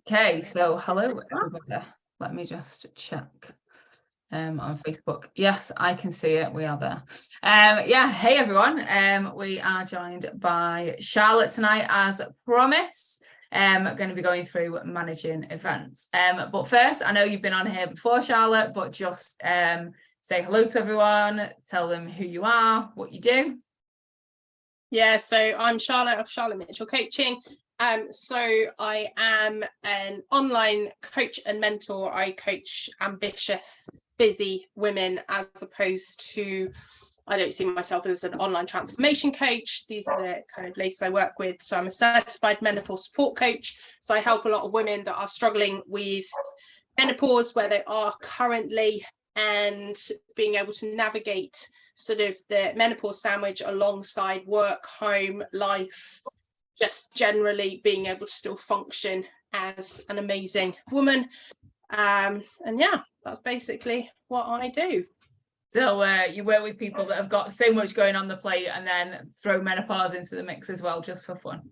Okay, so hello everybody. Let me just check on Facebook. Yes, I can see it. We are there. Yeah, hey everyone. We are joined by Charlotte tonight as promised. Going to be going through managing events. But first, I know you've been on here before, Charlotte, but just say hello to everyone, tell them who you are, what you do. Yeah, so I'm Charlotte of Charlotte Mitchell Coaching. So I am an online coach and mentor. I coach ambitious, busy women as opposed to, I don't see myself as an online transformation coach. These are the kind of ladies I work with. So I'm a certified menopause support coach. So I help a lot of women that are struggling with menopause where they are currently and being able to navigate sort of the menopause sandwich alongside work, home, life, just generally being able to still function as an amazing woman. And yeah, that's basically what I do. So you work with people that have got so much going on the plate and then throw menopause into the mix as well, just for fun.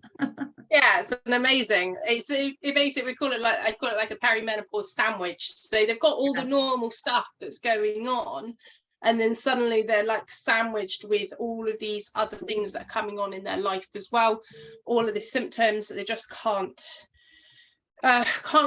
Yeah, it's an amazing. It basically I call it like a perimenopause sandwich. So they've got all the normal stuff that's going on, and then suddenly they're like sandwiched with all of these other things that are coming on in their life as well. All of the symptoms that they just can't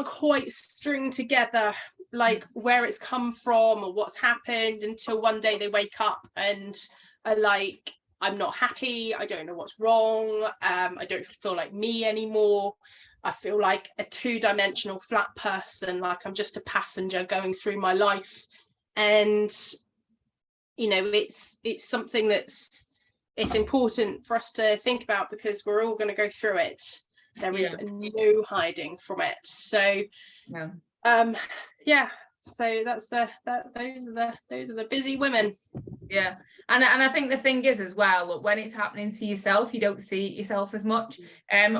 quite string together, like where it's come from or what's happened, until one day they wake up and are like, I'm not happy, I don't know what's wrong, I don't feel like me anymore, I feel like a two-dimensional flat person, like I'm just a passenger going through my life. And you know, it's something it's important for us to think about, because we're all going to go through it. There is no hiding from it. So yeah, so that's those are the busy women. Yeah, and I think the thing is as well, look, when it's happening to yourself, you don't see it yourself as much,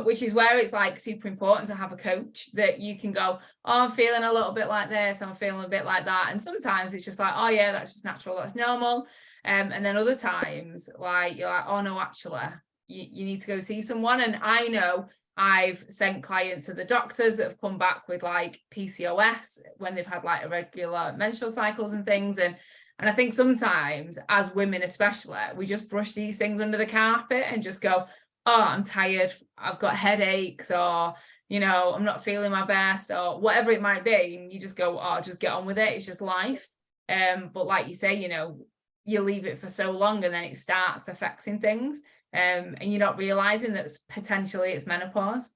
which is where it's like super important to have a coach that you can go, oh, I'm feeling a little bit like this, I'm feeling a bit like that, and sometimes it's just like, oh yeah, that's just natural, that's normal, and then other times like you're like, oh no, actually you need to go see someone. And I know I've sent clients to the doctors that have come back with like PCOS when they've had like irregular menstrual cycles and things, and I think sometimes as women especially, we just brush these things under the carpet and just go, oh, I'm tired, I've got headaches, or, you know, I'm not feeling my best, or whatever it might be. And you just go, oh, just get on with it. It's just life. But like you say, you know, you leave it for so long and then it starts affecting things. And you're not realizing that potentially it's menopause.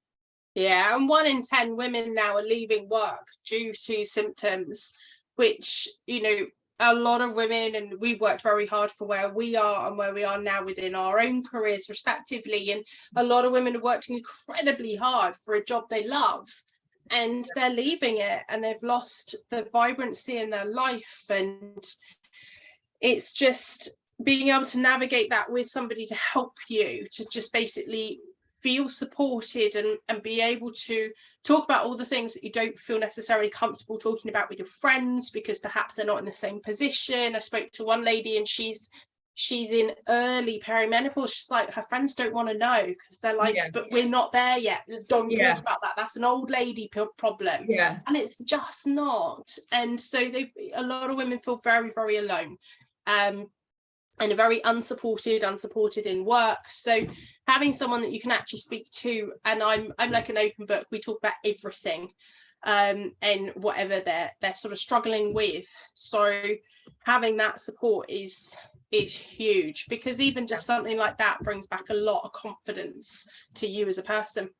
Yeah, and 1 in 10 women now are leaving work due to symptoms, which, you know, a lot of women, and we've worked very hard for where we are and where we are now within our own careers respectively, and a lot of women are working incredibly hard for a job they love, and they're leaving it and they've lost the vibrancy in their life. And it's just being able to navigate that with somebody to help you to just basically feel supported and be able to talk about all the things that you don't feel necessarily comfortable talking about with your friends, because perhaps they're not in the same position. I spoke to one lady and she's in early perimenopause. She's like, her friends don't want to know because they're like, but we're not there yet, don't talk about that, that's an old lady problem. And it's just not. And so a lot of women feel very, very alone, and very unsupported in work. So having someone that you can actually speak to, and I'm like an open book, we talk about everything, and whatever they're sort of struggling with. So having that support is huge, because even just something like that brings back a lot of confidence to you as a person.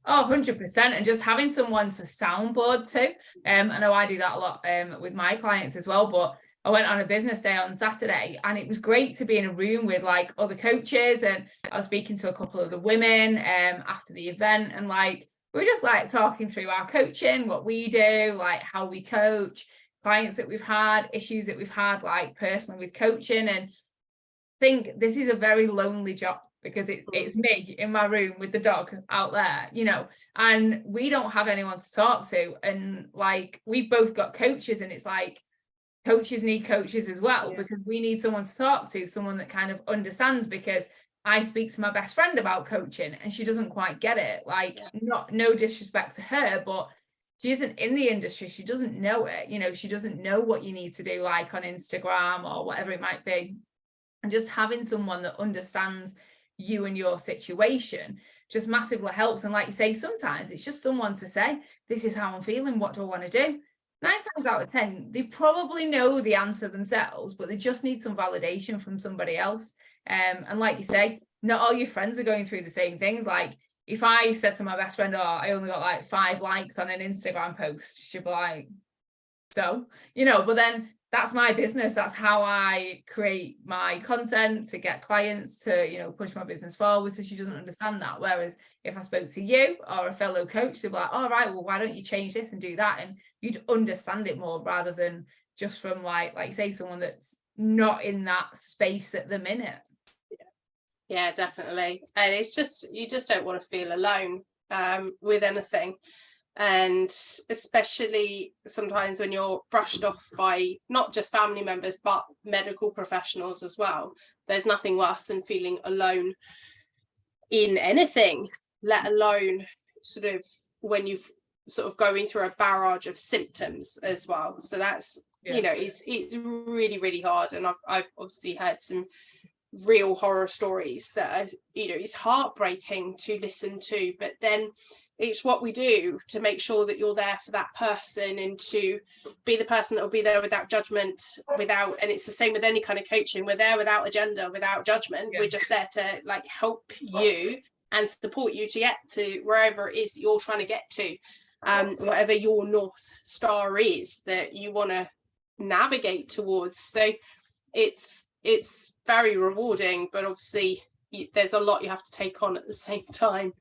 Oh, 100%. And just having someone to soundboard to. I know I do that a lot with my clients as well, but I went on a business day on Saturday and it was great to be in a room with like other coaches, and I was speaking to a couple of the women after the event, and like we were just like talking through our coaching, what we do, like how we coach, clients that we've had, issues that we've had like personally with coaching. And I think this is a very lonely job, because it's me in my room with the dog out there, you know, and we don't have anyone to talk to. And like we've both got coaches, and it's like coaches need coaches as well, because we need someone to talk to, someone that kind of understands, because I speak to my best friend about coaching and she doesn't quite get it. Like, no disrespect to her, but she isn't in the industry. She doesn't know it. You know, she doesn't know what you need to do, like on Instagram or whatever it might be. And just having someone that understands you and your situation just massively helps. And like you say, sometimes it's just someone to say, this is how I'm feeling. What do I want to do? 9 times out of 10, they probably know the answer themselves, but they just need some validation from somebody else. And like you say, not all your friends are going through the same things. Like, if I said to my best friend, oh, I only got like 5 likes on an Instagram post, she'd be like, so, you know, but then that's my business. That's how I create my content to get clients to, you know, push my business forward. So she doesn't understand that. Whereas if I spoke to you or a fellow coach, they'd be like, all right, well, why don't you change this and do that? And you'd understand it more rather than just from like you say, someone that's not in that space at the minute. Yeah, definitely. And it's just, you just don't want to feel alone with anything. And especially sometimes when you're brushed off by not just family members, but medical professionals as well. There's nothing worse than feeling alone in anything, let alone sort of when you've sort of going through a barrage of symptoms as well. So that's, you know, it's really, really hard. And I've obviously heard some real horror stories that are, you know, it's heartbreaking to listen to, but then it's what we do to make sure that you're there for that person and to be the person that will be there without judgment, without, and it's the same with any kind of coaching. We're there without agenda, without judgment. We're just there to like help you and support you to get to wherever it is that you're trying to get to, whatever your North Star is that you want to navigate towards. So it's very rewarding, but obviously there's a lot you have to take on at the same time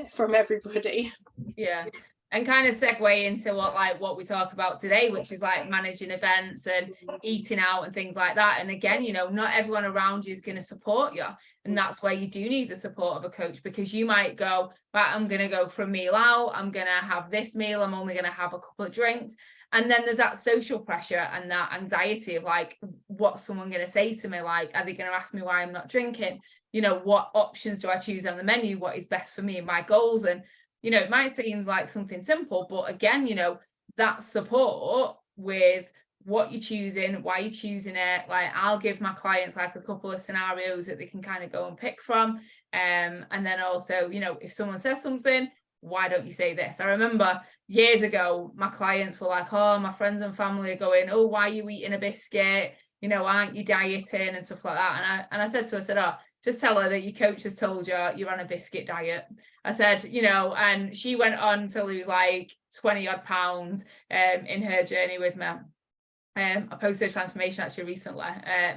from everybody. Yeah. And kind of segue into what we talk about today, which is like managing events and eating out and things like that. And again, you know, not everyone around you is going to support you. And that's where you do need the support of a coach, because you might go, right, I'm going to go for a meal out. I'm going to have this meal. I'm only going to have a couple of drinks. And then there's that social pressure and that anxiety of like, what's someone going to say to me? Like, are they going to ask me why I'm not drinking? You know, what options do I choose on the menu? What is best for me and my goals? And, you know, it might seem like something simple, but again, you know, that support with what you're choosing, why you're choosing it. Like, I'll give my clients like a couple of scenarios that they can kind of go and pick from. And then also, you know, if someone says something, why don't you say this? I remember years ago, my clients were like, oh, my friends and family are going, oh, why are you eating a biscuit? You know, aren't you dieting and stuff like that? And I said to her, I said, oh, just tell her that your coach has told you you're on a biscuit diet. I said, you know, and she went on to lose like 20 odd pounds in her journey with me. I posted a transformation actually recently,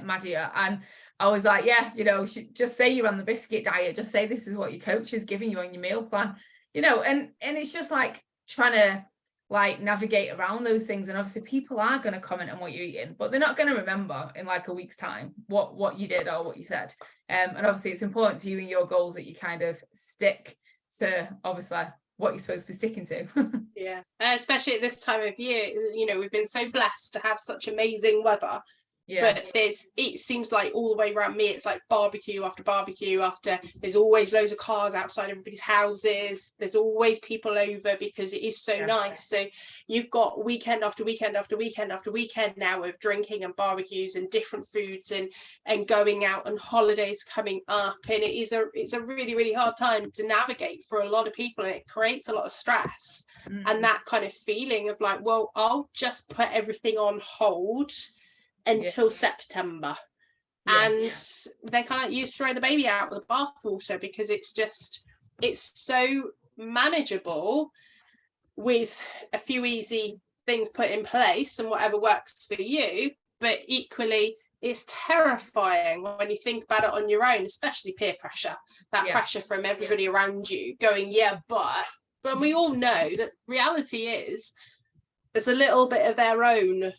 Madia, and I was like, yeah, you know, just say you're on the biscuit diet. Just say this is what your coach is giving you on your meal plan. You know, and it's just like trying to like navigate around those things. And obviously people are going to comment on what you're eating, but they're not going to remember in like a week's time what you did or what you said. And obviously it's important to you and your goals that you kind of stick to obviously what you're supposed to be sticking to. Yeah, especially at this time of year, you know, we've been so blessed to have such amazing weather. Yeah. But it seems like all the way around me, it's like barbecue after barbecue after. There's always loads of cars outside everybody's houses. There's always people over because it is so nice. So you've got weekend after weekend after weekend after weekend now of drinking and barbecues and different foods and going out and holidays coming up. And it's a really, really hard time to navigate for a lot of people. And it creates a lot of stress and that kind of feeling of like, well, I'll just put everything on hold until September. And they kind of, you throw the baby out with the bathwater because it's so manageable with a few easy things put in place and whatever works for you. But equally, it's terrifying when you think about it on your own, especially peer pressure, that pressure from everybody around you going, but we all know that reality is there's a little bit of their own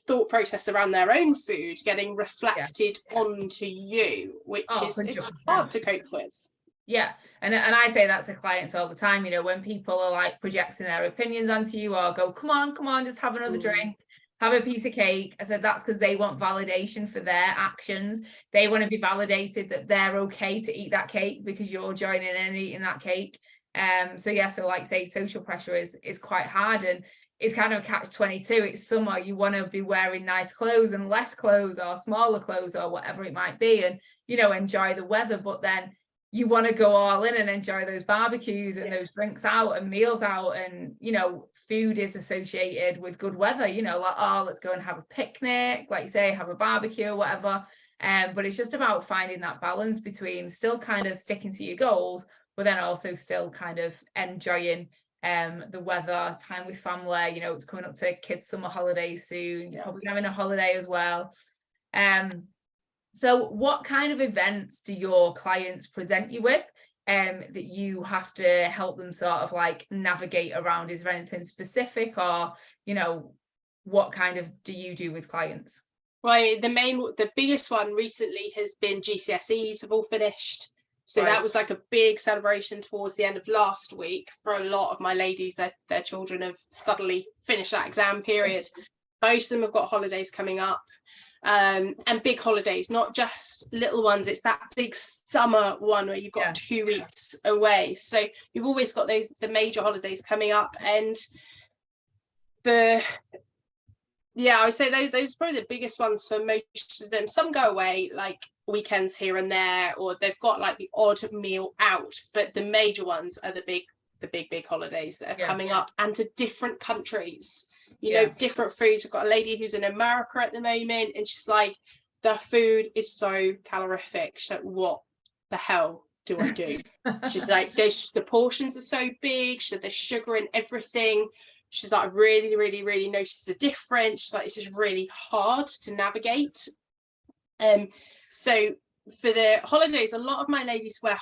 thought process around their own food getting reflected onto you, which is hard to cope with. Yeah, and I say that to clients all the time, you know, when people are like projecting their opinions onto you or go, come on, just have another drink. have a piece of cake. I said that's because they want validation for their actions. They want to be validated that they're okay to eat that cake because you're joining in and eating that cake. So yeah, so like say social pressure is quite hard, and it's kind of a catch-22. It's summer, you want to be wearing nice clothes and less clothes or smaller clothes or whatever it might be, and enjoy the weather, but then you want to go all in and enjoy those barbecues and those drinks out and meals out, and food is associated with good weather, like, oh, let's go and have a picnic, like you say, have a barbecue or whatever. But it's just about finding that balance between still kind of sticking to your goals, but then also still kind of enjoying the weather, time with family. It's coming up to kids' summer holidays soon. You're probably having a holiday as well. So what kind of events do your clients present you with that you have to help them sort of like navigate around? Is there anything specific, or what kind of do you do with clients? Well, the biggest one recently has been GCSEs have all finished. So that was like a big celebration towards the end of last week for a lot of my ladies. Their children have suddenly finished that exam period. Most of them have got holidays coming up, and big holidays, not just little ones. It's that big summer one where you've got 2 weeks away. So you've always got the major holidays coming up, and I would say those are probably the biggest ones for most of them. Some go away like weekends here and there, or they've got like the odd meal out, but the major ones are the big holidays that are coming up, and to different countries, different foods. I've got a lady who's in America at the moment, and she's like, the food is so calorific. She's like, what the hell do I do? She's like, the portions are so big. She said there's sugar in everything. She's like, I really, really, really noticed the difference. She's like, this is really hard to navigate. So for the holidays, a lot of my ladies, where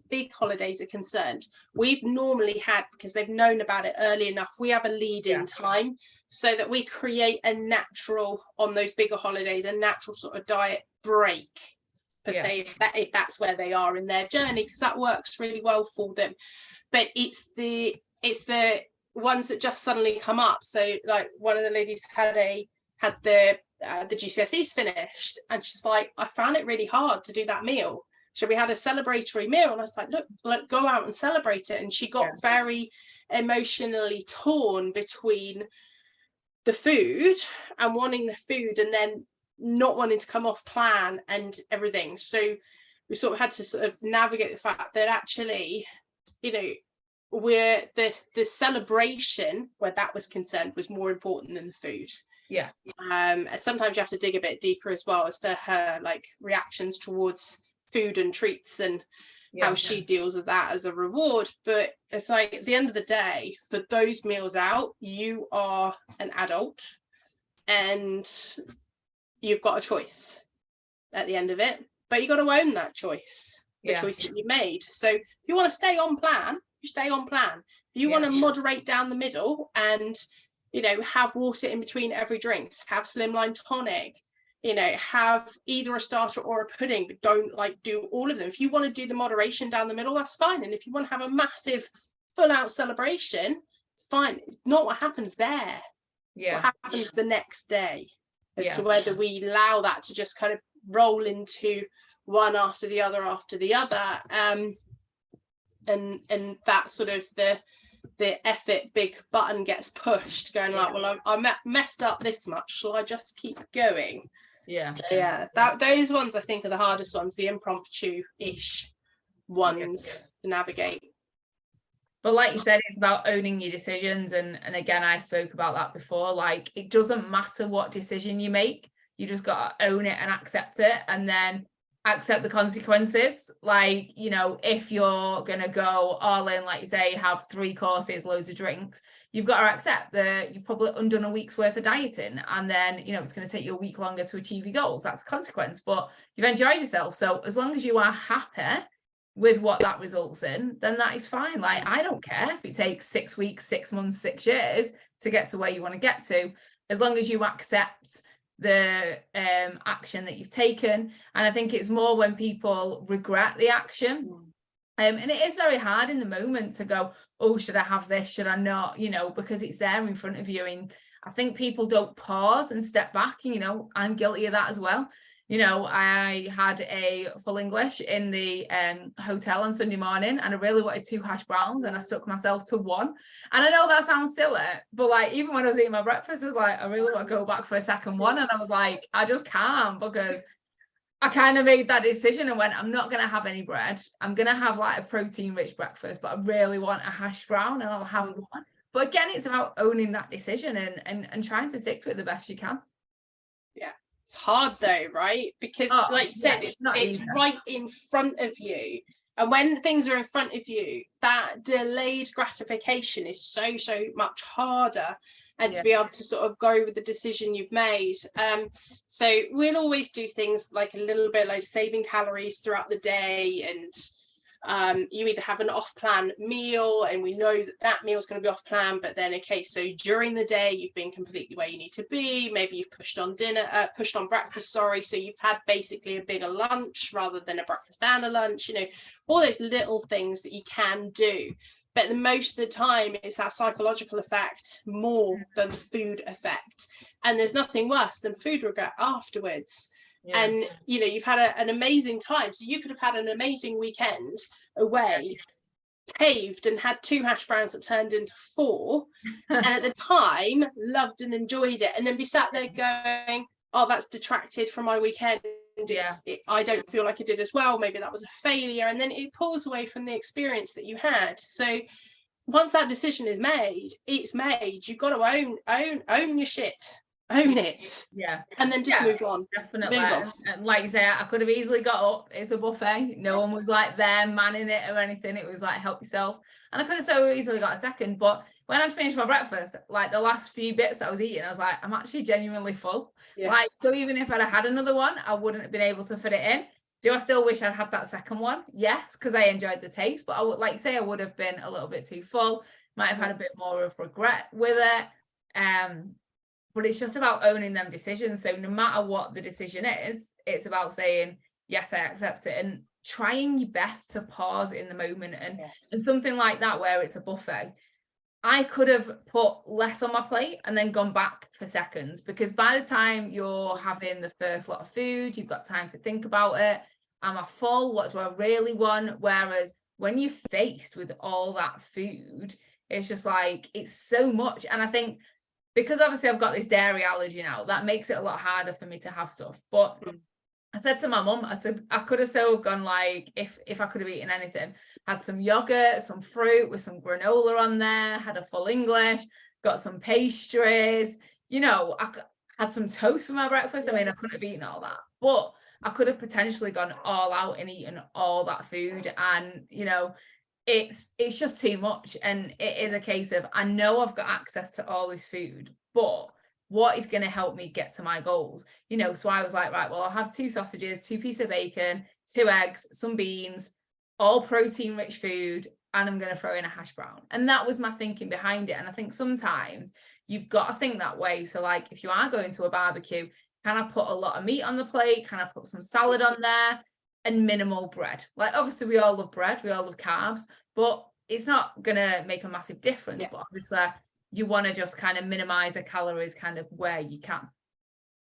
big holidays are concerned, we've normally had, because they've known about it early enough, we have a lead in time so that we create a natural, on those bigger holidays, a natural sort of diet break, per se, if that's where they are in their journey, because that works really well for them. But it's the ones that just suddenly come up. So like one of the ladies had the GCSEs finished, and she's like, I found it really hard to do that meal. So we had a celebratory meal, and I was like, go out and celebrate it. And she got very emotionally torn between the food and wanting the food, and then not wanting to come off plan and everything. So we sort of had to sort of navigate the fact that actually, where the celebration, where that was concerned, was more important than the food. And sometimes you have to dig a bit deeper as well as to her like reactions towards food and treats, and how she deals with that as a reward. But it's like, at the end of the day, for those meals out, you are an adult and you've got a choice at the end of it, but you got to own that choice, the choice that you made. So if you want to stay on plan, you stay on plan. If you want to moderate down the middle and have water in between every drink, have slimline tonic, have either a starter or a pudding, but don't like do all of them. If you want to do the moderation down the middle, that's fine. And if you want to have a massive full out celebration, it's fine. It's not what happens there. What happens the next day, as to whether we allow that to just kind of roll into one after the other and that sort of the effort big button gets pushed, going like, well, I messed up this much, shall I just keep going? Those ones I think are the hardest ones, the impromptu-ish ones to navigate. But like you said, it's about owning your decisions, and again, I spoke about that before. Like, it doesn't matter what decision you make, you just got to own it and accept it, and then accept the consequences. Like, if you're gonna go all in, like you say, have 3 courses, loads of drinks, you've got to accept that you've probably undone a week's worth of dieting, and then it's going to take you a week longer to achieve your goals. That's a consequence, but you've enjoyed yourself. So as long as you are happy with what that results in, then that is fine. Like, I don't care if it takes 6 weeks, 6 months, 6 years to get to where you want to get to, as long as you accept the action that you've taken. And I think it's more when people regret the action, and it is very hard in the moment to go, oh, should I have this, should I not, because it's there in front of you. And I think people don't pause and step back. You know, I'm guilty of that as well. You know, I had a full English in the hotel on Sunday morning, and I really wanted 2 hash browns, and I stuck myself to 1. And I know that sounds silly, but like, even when I was eating my breakfast, I was like, I really want to go back for a second one. And I was like, I just can't, because I kind of made that decision and went, I'm not going to have any bread. I'm going to have like a protein rich breakfast, but I really want a hash brown, and I'll have one. But again, it's about owning that decision and trying to stick to it the best you can. Yeah. It's hard though, right? Because like you said, it's right in front of you. And when things are in front of you, that delayed gratification is so much harder, and to be able to sort of go with the decision you've made. So we'll always do things like a little bit like saving calories throughout the day, and you either have an off-plan meal, and we know that meal is going to be off-plan, but then okay, so during the day you've been completely where you need to be, maybe you've pushed on breakfast, sorry, so you've had basically a bigger lunch rather than a breakfast and a lunch, you know, all those little things that you can do. But the most of the time it's that psychological effect more than the food effect, and there's nothing worse than food regret afterwards. And you know, you've had an amazing time, so you could have had an amazing weekend away, caved and had 2 hash browns that turned into 4 and at the time loved and enjoyed it, and then be sat there going, oh, that's detracted from my weekend. I don't feel like I did as well, maybe that was a failure, and then it pulls away from the experience that you had. So once that decision is made, it's made. You've got to own your shit. Own it, and then just move on. Definitely. And like you say, I could have easily got up. It's a buffet, no one was like there manning it or anything. It was like, help yourself. And I could have so easily got a second, but when I'd finished my breakfast, like the last few bits I was eating, I was like, I'm actually genuinely full. Like, so even if I'd have had another one, I wouldn't have been able to fit it in. Do I still wish I'd had that second one? Yes, because I enjoyed the taste, but I would, like say, I would have been a little bit too full, might have had a bit more of regret with it. But it's just about owning them decisions. So no matter what the decision is, it's about saying, yes, I accept it, and trying your best to pause in the moment. And something like that, where it's a buffet, I could have put less on my plate and then gone back for seconds, because by the time you're having the first lot of food, you've got time to think about it. Am I full? What do I really want? Whereas when you're faced with all that food, it's just like, it's so much. And I think, because obviously I've got this dairy allergy now, that makes it a lot harder for me to have stuff. But I said to my mum, I said, I could have so gone like, if I could have eaten anything, had some yogurt, some fruit with some granola on there, had a full English, got some pastries, you know, I had some toast for my breakfast. I mean, I couldn't have eaten all that, but I could have potentially gone all out and eaten all that food. And, you know, it's just too much. And it is a case of, I know I've got access to all this food, but what is going to help me get to my goals? You know, so I was like, right, well, I'll have 2 sausages, 2 pieces of bacon, 2 eggs, some beans, all protein rich food, and I'm going to throw in a hash brown. And that was my thinking behind it. And I think sometimes you've got to think that way. So like, if you are going to a barbecue, can I put a lot of meat on the plate? Can I put some salad on there? And minimal bread. Like, obviously we all love bread, we all love carbs, but it's not gonna make a massive difference. But obviously you want to just kind of minimize the calories kind of where you can.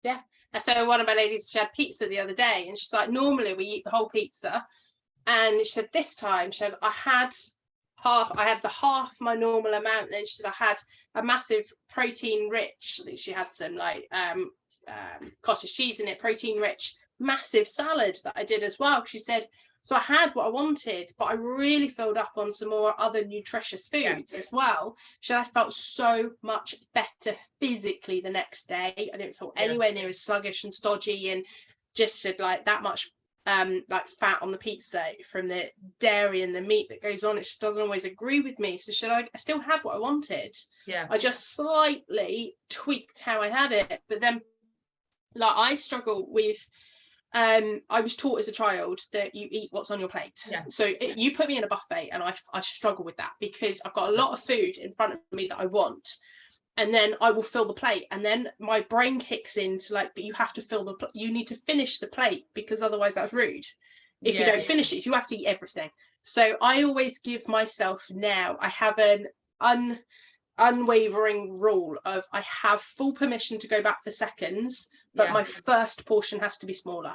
And so one of my ladies, she had pizza the other day, and she's like, normally we eat the whole pizza, and she said this time, she said, I had the half my normal amount, and then she said I had a massive protein rich, I think she had some like cottage cheese in it, protein rich, massive salad that I did as well. She said, so I had what I wanted, but I really filled up on some more other nutritious foods as well. So I felt so much better physically the next day. I didn't feel anywhere near as sluggish and stodgy, and just said like that much like fat on the pizza from the dairy and the meat that goes on, it just doesn't always agree with me. So I still had what I wanted. I just slightly tweaked how I had it. But then like I struggle with I was taught as a child that you eat what's on your plate. So you put me in a buffet and I struggle with that, because I've got a lot of food in front of me that I want, and then I will fill the plate, and then my brain kicks into like, but you have to you need to finish the plate, because otherwise that's rude. If you don't finish it, you have to eat everything. So I always give myself, now I have an unwavering rule of I have full permission to go back for seconds, but my first portion has to be smaller.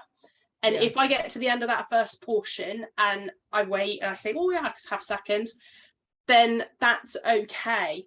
And if I get to the end of that first portion and I wait and I think, oh yeah, I could have seconds, then that's okay.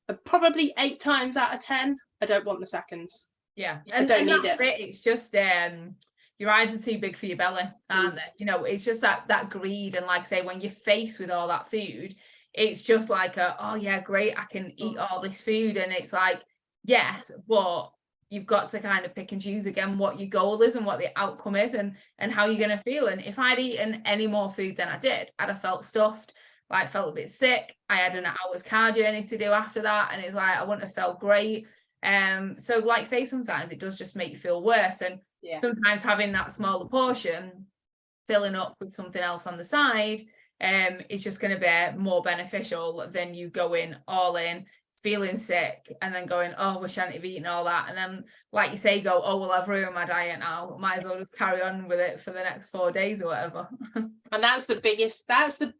But probably 8 times out of 10, I don't want the seconds. Yeah, I don't need it. It's just your eyes are too big for your belly, and it's just that greed. And like I say, when you're faced with all that food, it's just like oh yeah, great, I can eat all this food, and it's like, yes, but you've got to kind of pick and choose again what your goal is and what the outcome is, and how you're going to feel. And if I'd eaten any more food than I did, I'd have felt stuffed, like felt a bit sick. I had an hour's car journey to do after that, and it's like I wouldn't have felt great. So like say, sometimes it does just make you feel worse, and sometimes having that smaller portion filling up with something else on the side is just going to be more beneficial than you going all in, feeling sick, and then going, oh, wish I hadn't have eaten all that, and then like you say, go, oh well, I've ruined my diet now, might as well just carry on with it for the next 4 days or whatever. And that's the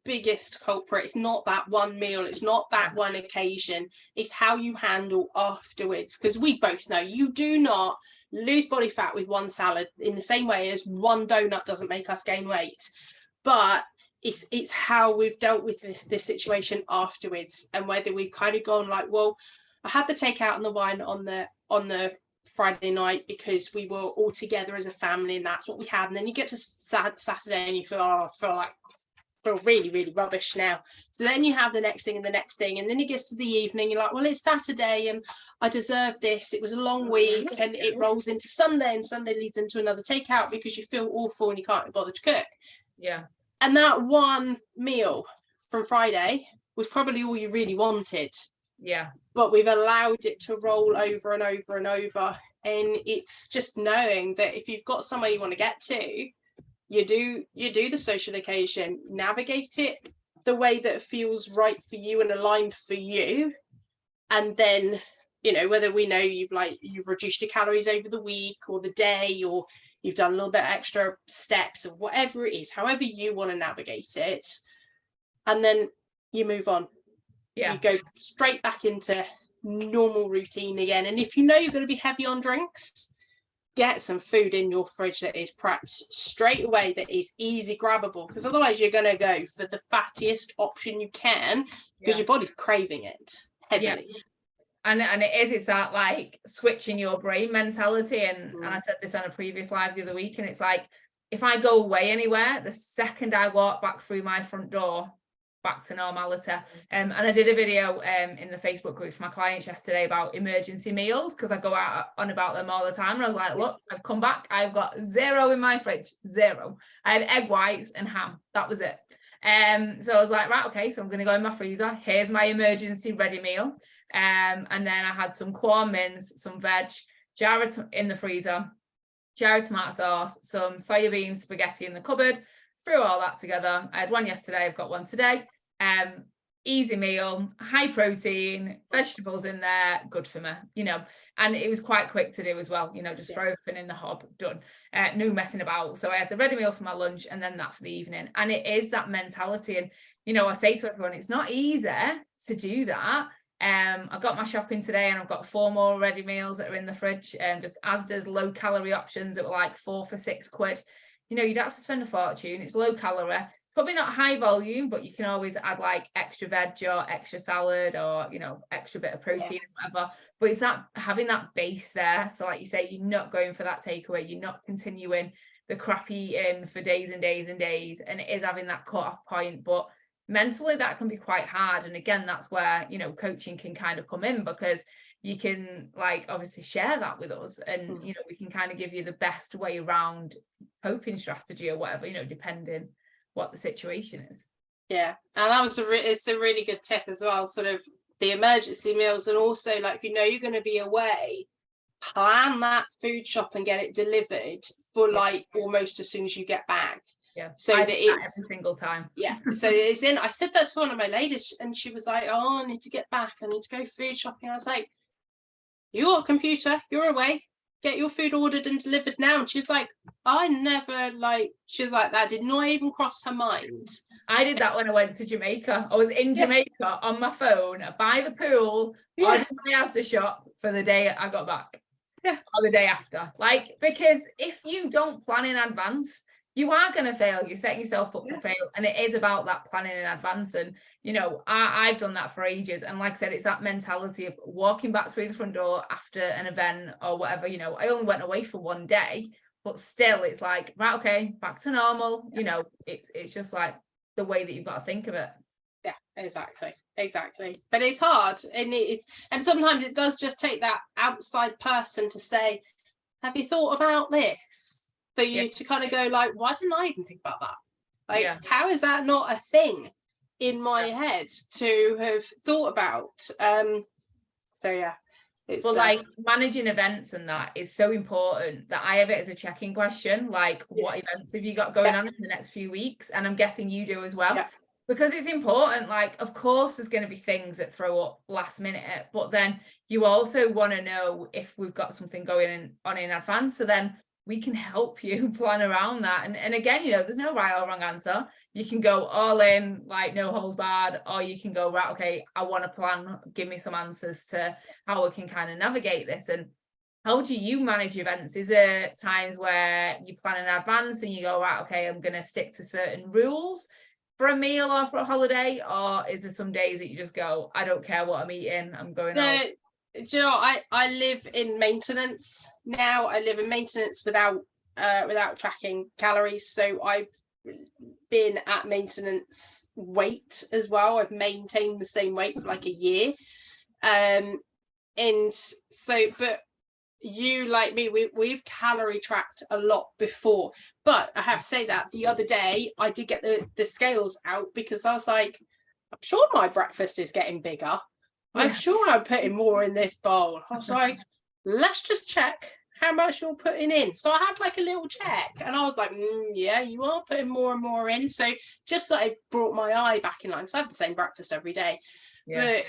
biggest culprit. It's not that one meal, it's not that one occasion, it's how you handle afterwards. Because we both know you do not lose body fat with one salad in the same way as one donut doesn't make us gain weight, but it's how we've dealt with this situation afterwards, and whether we've kind of gone like, well, I had the takeout and the wine on the Friday night because we were all together as a family and that's what we had, and then you get to Saturday and you feel really, really rubbish now. So then you have the next thing, and then it gets to the evening, you're like, well, it's Saturday and I deserve this, it was a long week, and it rolls into Sunday, and Sunday leads into another takeout because you feel awful and you can't bother to cook. And that one meal from Friday was probably all you really wanted. But we've allowed it to roll over and over and over. And it's just knowing that if you've got somewhere you want to get to, you do the social occasion, navigate it the way that feels right for you and aligned for you. And then, whether we know you've reduced your calories over the week or the day, or you've done a little bit extra steps, or whatever it is, however you want to navigate it, and then you move on. You go straight back into normal routine again. And if you know you're going to be heavy on drinks, get some food in your fridge that is prepped straight away, that is easy grabbable, because otherwise you're going to go for the fattiest option you can, because your body's craving it heavily. And it's that like switching your brain mentality, and I said this on a previous live the other week, and it's like, if I go away anywhere, the second I walk back through my front door, back to normality. And I did a video in the Facebook group for my clients yesterday about emergency meals, because I go out on about them all the time, and I was like, look, I've come back, I've got 0 in my fridge, 0. I had egg whites and ham, that was it. So I was like, right, okay, so I'm going to go in my freezer, here's my emergency ready meal. And then I had some corn mince, some veg, jar in the freezer, jar of tomato sauce, some soya bean spaghetti in the cupboard, threw all that together. I had one yesterday, I've got one today. Easy meal, high protein, vegetables in there, good for me, and it was quite quick to do as well, just throw everything in the hob, done, no messing about. So I had the ready meal for my lunch and then that for the evening. And it is that mentality. And I say to everyone, it's not easy to do that. I got my shopping today and I've got 4 more ready meals that are in the fridge, just Asda's low calorie options that were like 4 for £6. You don't have to spend a fortune, it's low calorie, probably not high volume, but you can always add like extra veg or extra salad or extra bit of protein or whatever. But it's that having that base there, so like you say, you're not going for that takeaway, you're not continuing the crap eating for days and days and days, and it is having that cut-off point. But mentally that can be quite hard, and again, that's where coaching can kind of come in, because you can like obviously share that with us, and we can kind of give you the best way around coping strategy or whatever, depending what the situation is. And that was it's a really good tip as well, sort of the emergency meals. And also, like, if you're going to be away, plan that food shop and get it delivered for like almost as soon as you get back. So that it's every single time. So it's in. I said that to one of my ladies, and she was like, oh, I need to get back, I need to go food shopping. I was like, you got a computer, you're away, get your food ordered and delivered now. And she's like, I never she was like, that did not even cross her mind. I did that when I went to Jamaica. I was in Jamaica on my phone by the pool, ordered my Asda shop for the day I got back. Or the day after. Like, because if you don't plan in advance, you are going to fail. You're setting yourself up for fail. And it is about that planning in advance. And, you know, I've done that for ages. And like I said, it's that mentality of walking back through the front door after an event or whatever. You know, I only went away for one day, but still it's like, right, okay, back to normal. You know, it's just like the way that you've got to think of it. Yeah, exactly. But it's hard, and sometimes it does just take that outside person to say, have you thought about this? For you to kind of go like, why didn't I even think about that? Like, how is that not a thing in my head to have thought about? So yeah. It's, well, like managing events and that is so important that I have it as a check-in question, like what events have you got going on in the next few weeks? And I'm guessing you do as well. Because it's important. Like, of course there's going to be things that throw up last minute, but then you also want to know if we've got something going on in advance, so then we can help you plan around that. And again, you know, there's no right or wrong answer. You can go all in, like no holds barred, or you can go, right, okay, I want to plan, give me some answers to how we can kind of navigate this. And how do you manage events? Is there times where you plan in advance and you go, right, okay, I'm going to stick to certain rules for a meal or for a holiday? Or is there some days that you just go, I don't care what I'm eating, I'm going out? Do you know, I live in maintenance now. I live in maintenance without tracking calories. So I've been at maintenance weight as well. I've maintained the same weight for like a year. And so, but you, like me, we've calorie tracked a lot before. But I have to say that the other day I did get the scales out, because I was like, I'm sure my breakfast is getting bigger. I'm sure I'm putting more in this bowl. I was like, let's just check how much you're putting in. So I had like a little check, and I was like, yeah, you are putting more and more in. So just that it brought my eye back in line, because I have the same breakfast every day. But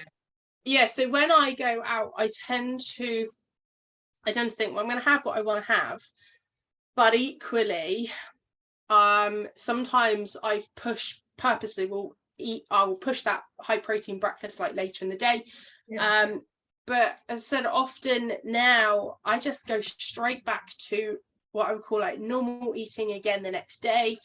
yeah, so when I go out, I tend to think, well, I'm going to have what I want to have. But equally, sometimes I purposely will push that high protein breakfast like later in the day. But as I said, often now I just go straight back to what I would call like normal eating again the next day.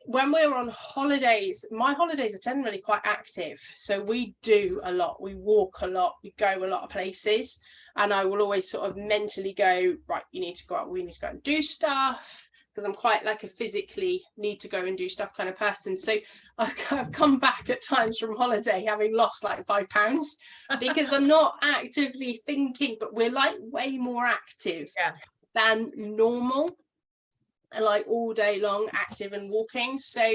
When we're on holidays, my holidays are generally quite active, so we do a lot, we walk a lot, we go a lot of places, and I will always sort of mentally go, right, you need to go out, we need to go and do stuff, because I'm quite like a physically need to go and do stuff kind of person. So I've come back at times from holiday having lost like 5 pounds, because I'm not actively thinking, but we're like way more active than normal, and like all day long active and walking. So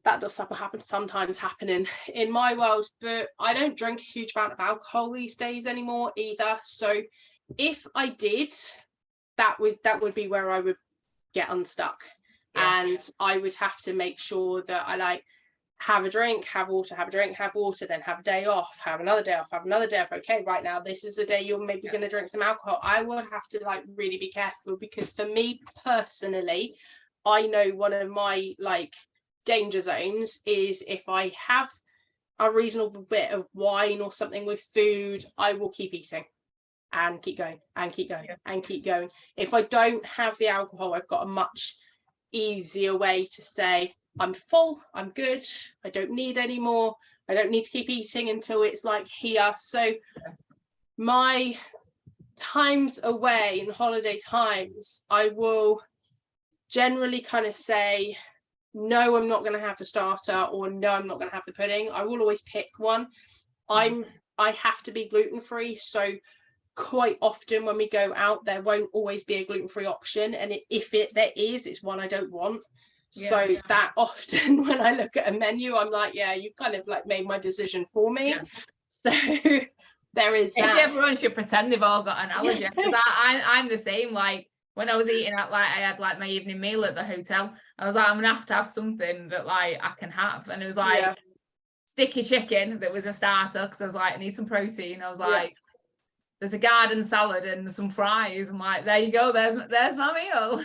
that does sometimes happen in my world. But I don't drink a huge amount of alcohol these days anymore either. So if I did, that would be where I would get unstuck. And I would have to make sure that I like have a drink, have water, have a drink, have water, then have a day off, have another day off, have another day off. Okay, right now this is the day you're maybe going to drink some alcohol. I would have to like really be careful, because for me personally, I know one of my like danger zones is if I have a reasonable bit of wine or something with food, I will keep eating and keep going and keep going and keep going. If I don't have the alcohol, I've got a much easier way to say, I'm full, I'm good, I don't need any more, I don't need to keep eating until it's like here. So my times away in holiday times, I will generally kind of say, no, I'm not going to have the starter, or no, I'm not going to have the pudding. I will always pick one. I have to be gluten-free, so quite often when we go out, there won't always be a gluten-free option, and if there is, it's one I don't want. That often when I look at a menu, I'm like, yeah, you kind of like made my decision for me. So there is that. Everyone should pretend they've all got an allergy, because I'm the same. Like when I was eating at, like, I had like my evening meal at the hotel, I was like, I'm gonna have to have something that like I can have, and it was like sticky chicken that was a starter, because I was like, I need some protein. I was like, there's a garden salad and some fries. I'm like, there you go, there's my meal.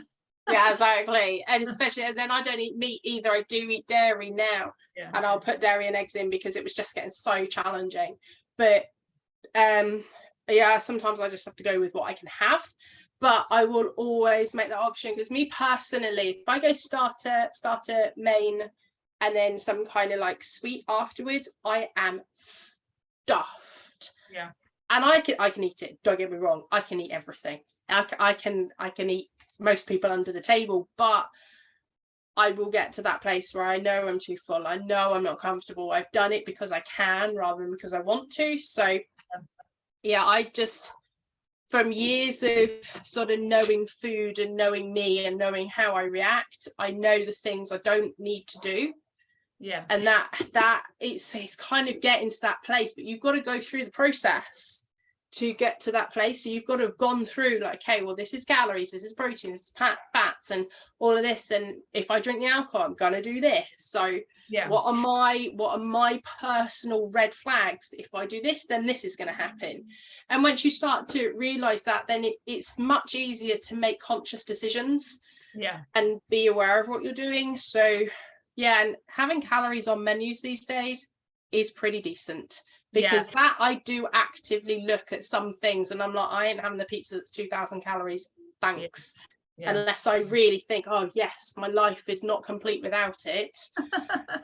Yeah, exactly. And especially, and then I don't eat meat either. I do eat dairy now, Yeah. and I'll put dairy and eggs in because it was just getting so challenging. But yeah, sometimes I just have to go with what I can have. But I will always make that option, because me personally, if I go starter, main, and then some kind of like sweet afterwards, I am stuffed. Yeah. And I can eat it. Don't get me wrong. I can eat everything. I can eat most people under the table, but I will get to that place where I know I'm too full. I know I'm not comfortable. I've done it because I can rather than because I want to. So yeah, I just, from years of sort of knowing food and knowing me and knowing how I react, I know the things I don't need to do. Yeah. And that it's kind of getting to that place, but you've got to go through the process to get to that place. So you've got to have gone through, like, okay, well, this is calories, this is protein, this is fats, and all of this. And if I drink the alcohol, I'm gonna do this. So Yeah. what are my personal red flags? If I do this, then this is going to happen. And once you start to realize that, then it's much easier to make conscious decisions. Yeah. And be aware of what you're doing. So yeah, and having calories on menus these days is pretty decent, because that I do actively look at some things and I'm like, I ain't having the pizza that's 2,000 calories, thanks. Yeah. Unless I really think, oh yes, my life is not complete without it.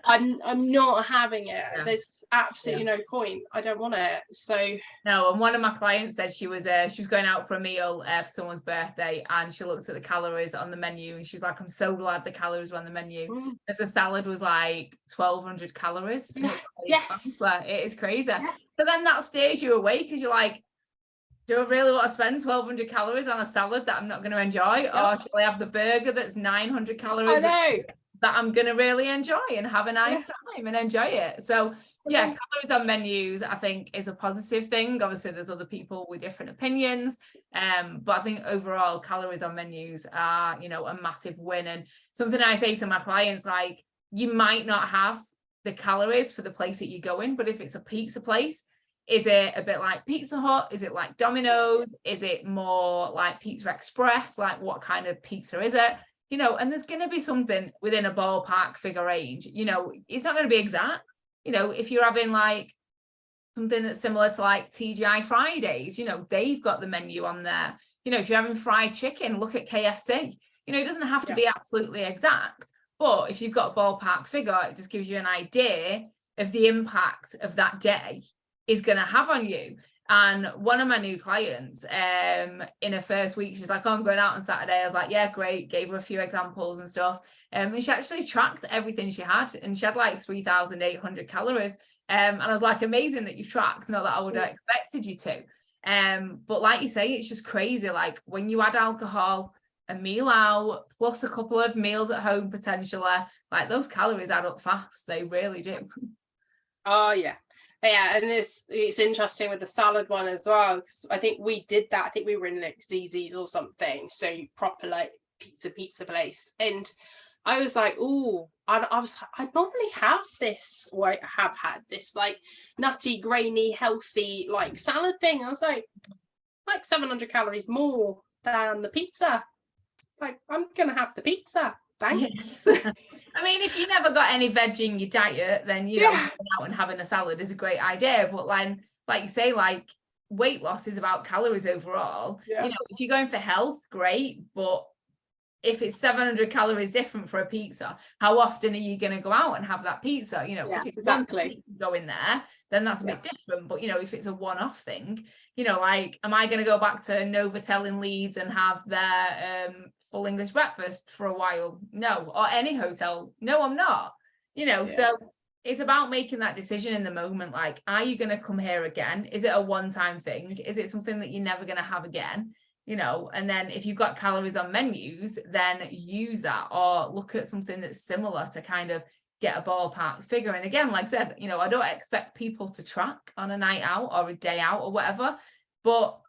I'm not having it. Yeah. There's absolutely no point. I don't want it. So no. And one of my clients said she was going out for a meal for someone's birthday, and she looked at the calories on the menu and she's like, I'm so glad the calories were on the menu. As the salad was like 1,200 calories. Yeah. Yes. It is crazy. Yeah. But then that stays you awake, because you're like, do I really want to spend 1,200 calories on a salad that I'm not going to enjoy? Or shall I have the burger that's 900 calories that I'm going to really enjoy and have a nice time and enjoy it? So yeah, calories on menus, I think, is a positive thing. Obviously, there's other people with different opinions. But I think overall, calories on menus are, a massive win. And something I say to my clients, like, you might not have the calories for the place that you go in, but if it's a pizza place, is it a bit like Pizza Hut? Is it like Domino's? Is it more like Pizza Express? Like, what kind of pizza is it? And there's going to be something within a ballpark figure range. It's not going to be exact. If you're having like something that's similar to like TGI Fridays, they've got the menu on there. If you're having fried chicken, look at KFC. It doesn't have to be absolutely exact, but if you've got a ballpark figure, it just gives you an idea of the impact of that day is going to have on you. And one of my new clients, in her first week, she's like, oh, I'm going out on Saturday. I was like, yeah, great. Gave her a few examples and stuff. And she actually tracked everything she had, and she had like 3,800 calories. And I was like, amazing that you've tracked. Not that I would have expected you to. But like you say, it's just crazy. Like, when you add alcohol, a meal out, plus a couple of meals at home potentially, like, those calories add up fast. They really do. Oh yeah. Yeah, and it's interesting with the salad one as well, because I think we did that. I think we were in like ZZ's or something, so proper like pizza place, and I was like, oh, I normally have this, or I have had this like nutty, grainy, healthy like salad thing. I was like 700 calories more than the pizza. It's like, I'm gonna have the pizza. Thanks. I mean, if you never got any veg in your diet, then going out and having a salad is a great idea. But like you say, like, weight loss is about calories overall. If you're going for health, great. But if it's 700 calories different for a pizza, how often are you going to go out and have that pizza? If it's exactly go in there, then that's a bit different. But if it's a one-off thing, like, am I going to go back to Novotel in Leeds and have their full English breakfast for a while? No. Or any hotel? No, I'm not. So it's about making that decision in the moment. Like, are you going to come here again? Is it a one-time thing? Is it something that you're never going to have again? And then if you've got calories on menus, then use that, or look at something that's similar to kind of get a ballpark figure. And again, like I said, I don't expect people to track on a night out or a day out or whatever, but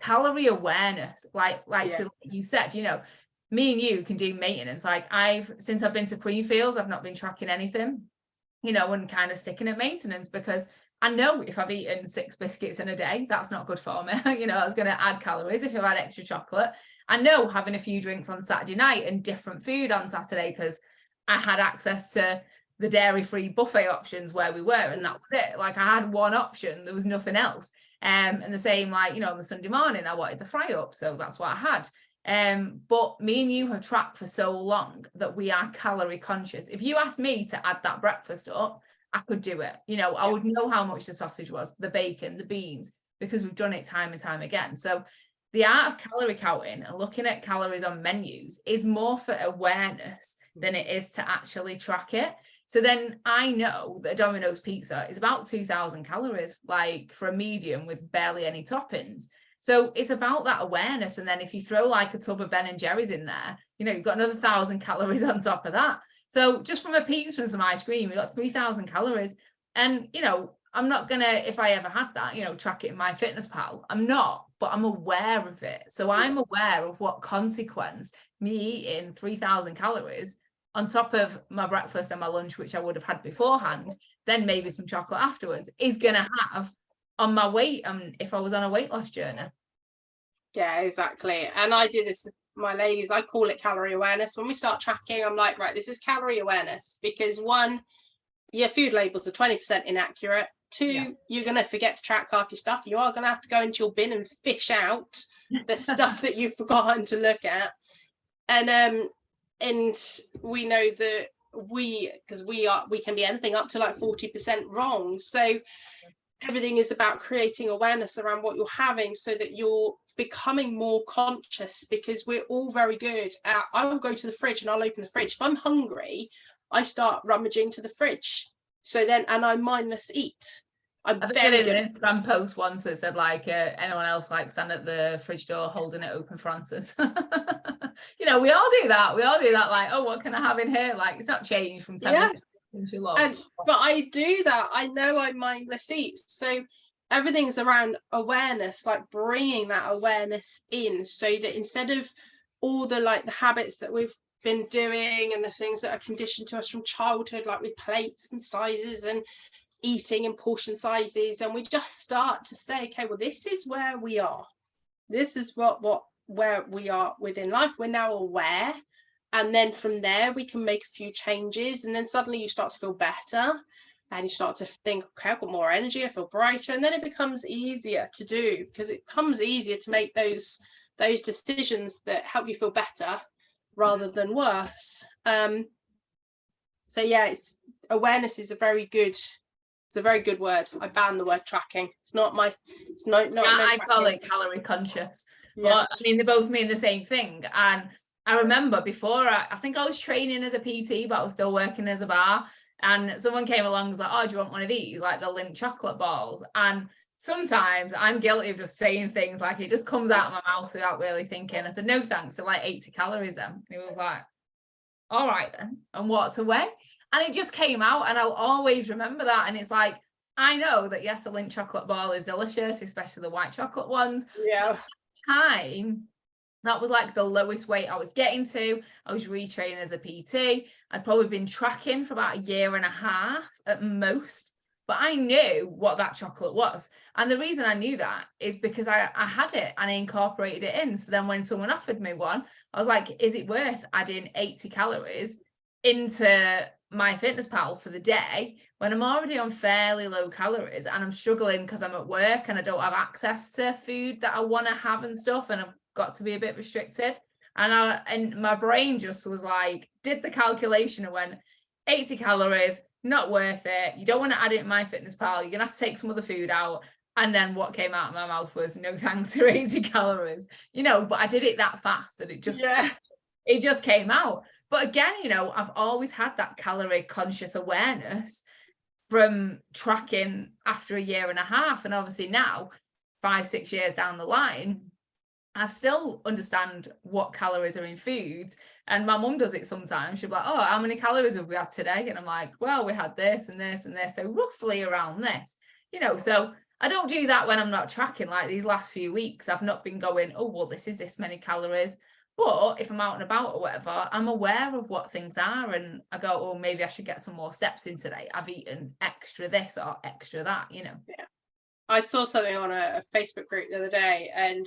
calorie awareness, so you said, me and you can do maintenance. Like, since I've been to Queenfields, I've not been tracking anything, and kind of sticking at maintenance, because I know if I've eaten 6 biscuits in a day, that's not good for me. You know, it's going to add calories if I've had extra chocolate. I know having a few drinks on Saturday night and different food on Saturday, because I had access to the dairy-free buffet options where we were, and that was it. Like, I had one option, there was nothing else. And the same, like, you know, on the Sunday morning, I wanted the fry up, so that's what I had. But me and you have tracked for so long that we are calorie conscious. If you asked me to add that breakfast up, I could do it. You know, I would know how much the sausage was, the bacon, the beans, because we've done it time and time again. So the art of calorie counting and looking at calories on menus is more for awareness than it is to actually track it. So then I know that Domino's pizza is about 2,000 calories, like for a medium with barely any toppings. So it's about that awareness. And then if you throw like a tub of Ben and Jerry's in there, you know, you've got another 1,000 calories on top of that. So just from a pizza and some ice cream, we got 3,000 calories. And, you know, I'm not going to, if I ever had that, you know, track it in MyFitnessPal. I'm not, but I'm aware of it. So I'm aware of what consequence me eating 3,000 calories on top of my breakfast and my lunch, which I would have had beforehand, then maybe some chocolate afterwards, is going to have on my weight, if I was on a weight loss journey. Yeah, exactly. And I do this with my ladies. I call it calorie awareness. When we start tracking, I'm like, right, this is calorie awareness, because one, your food labels are 20% inaccurate. Two, you're going to forget to track half your stuff. You are going to have to go into your bin and fish out the stuff that you've forgotten to look at. And we know that we can be anything up to like 40% wrong. So everything is about creating awareness around what you're having, so that you're becoming more conscious, because we're all very good at, I will go to the fridge and I'll open the fridge. If I'm hungry, I start rummaging to the fridge. So then, and I mindless eat. I think I did an Instagram post once that said, like, anyone else like stand at the fridge door holding it open for answers. You know, we all do that. Like, oh, what can I have in here? Like, it's not changed from 7 but I do that. I know I mindless eat. So everything's around awareness, like bringing that awareness in, so that instead of all the like the habits that we've been doing and the things that are conditioned to us from childhood, like with plates and sizes and eating and portion sizes, and we just start to say, okay, well, this is where we are. This is where we are within life. We're now aware. And then from there, we can make a few changes. And then suddenly you start to feel better, and you start to think, okay, I've got more energy, I feel brighter. And then it becomes easier to do, because it becomes easier to make those decisions that help you feel better rather than worse. So yeah, awareness is a very good word. I ban the word tracking. It's not I call it calorie conscious. But I mean, they both mean the same thing. And I remember before, I think I was training as a PT, but I was still working as a bar. And someone came along and was like, oh, do you want one of these? Like the Lindt chocolate balls. And sometimes I'm guilty of just saying things like it just comes out of my mouth without really thinking. I said, no, thanks. They're like 80 calories then. And he was like, all right then. And what to weigh? And it just came out, and I'll always remember that. And it's like, I know that, yes, the Lindt chocolate ball is delicious, especially the white chocolate ones. Yeah. At the time, that was like the lowest weight I was getting to. I was retraining as a PT. I'd probably been tracking for about 1.5 years at most, but I knew what that chocolate was. And the reason I knew that is because I had it and I incorporated it in. So then when someone offered me one, I was like, is it worth adding 80 calories into MyFitnessPal for the day when I'm already on fairly low calories, and I'm struggling because I'm at work and I don't have access to food that I want to have and stuff, and I've got to be a bit restricted. And my brain just was like, did the calculation and went, 80 calories, not worth it. You don't want to add it in MyFitnessPal. You're gonna have to take some other food out. And then what came out of my mouth was, no thanks to 80 calories, you know. But I did it that fast that it just came out. But again, you know, I've always had that calorie conscious awareness from tracking after 1.5 years. And obviously now, 5-6 years down the line, I still understand what calories are in foods. And my mum does it sometimes. She'll be like, oh, how many calories have we had today? And I'm like, well, we had this and this and this. So roughly around this, you know. So I don't do that when I'm not tracking. Like these last few weeks, I've not been going, oh, well, this is this many calories. But if I'm out and about or whatever, I'm aware of what things are, and I go, oh, maybe I should get some more steps in today. I've eaten extra this or extra that, you know. Yeah. I saw something on a Facebook group the other day, and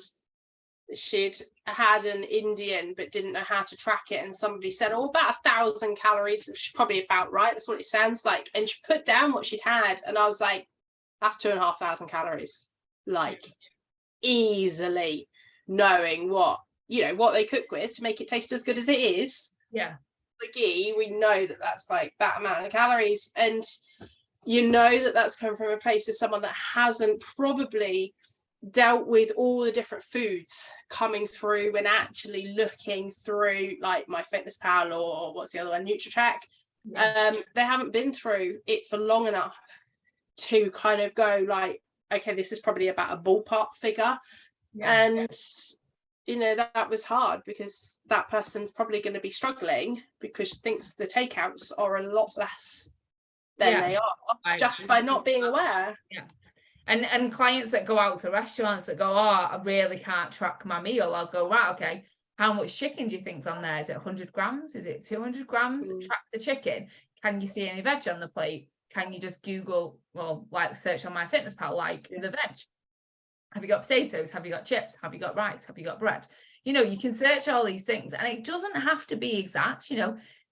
she'd had an Indian but didn't know how to track it, and somebody said, oh, about 1,000 calories, which is probably about right, that's what it sounds like. And she put down what she'd had, and I was like, that's 2,500 calories, like easily, knowing what they cook with to make it taste as good as it is. Yeah, the ghee, we know that that's like that amount of calories, and you know that that's coming from a place of someone that hasn't probably dealt with all the different foods coming through when actually looking through like MyFitnessPal or what's the other one, NutriTrack. yeah. They haven't been through it for long enough to kind of go like, okay, this is probably about a ballpark figure. Yeah. And that was hard, because that person's probably going to be struggling because she thinks the takeouts are a lot less than they are, just by not being aware. Yeah. And clients that go out to restaurants that go, oh, I really can't track my meal, I'll go, right, okay, how much chicken do you think's on there? Is it 100 grams? Is it 200 grams? Track the chicken. Can you see any veg on the plate? Can you just Google, well, like search on MyFitnessPal, like the veg? Have you got potatoes? Have you got chips? Have you got rice? Have you got bread? You can search all these things, and it doesn't have to be exact.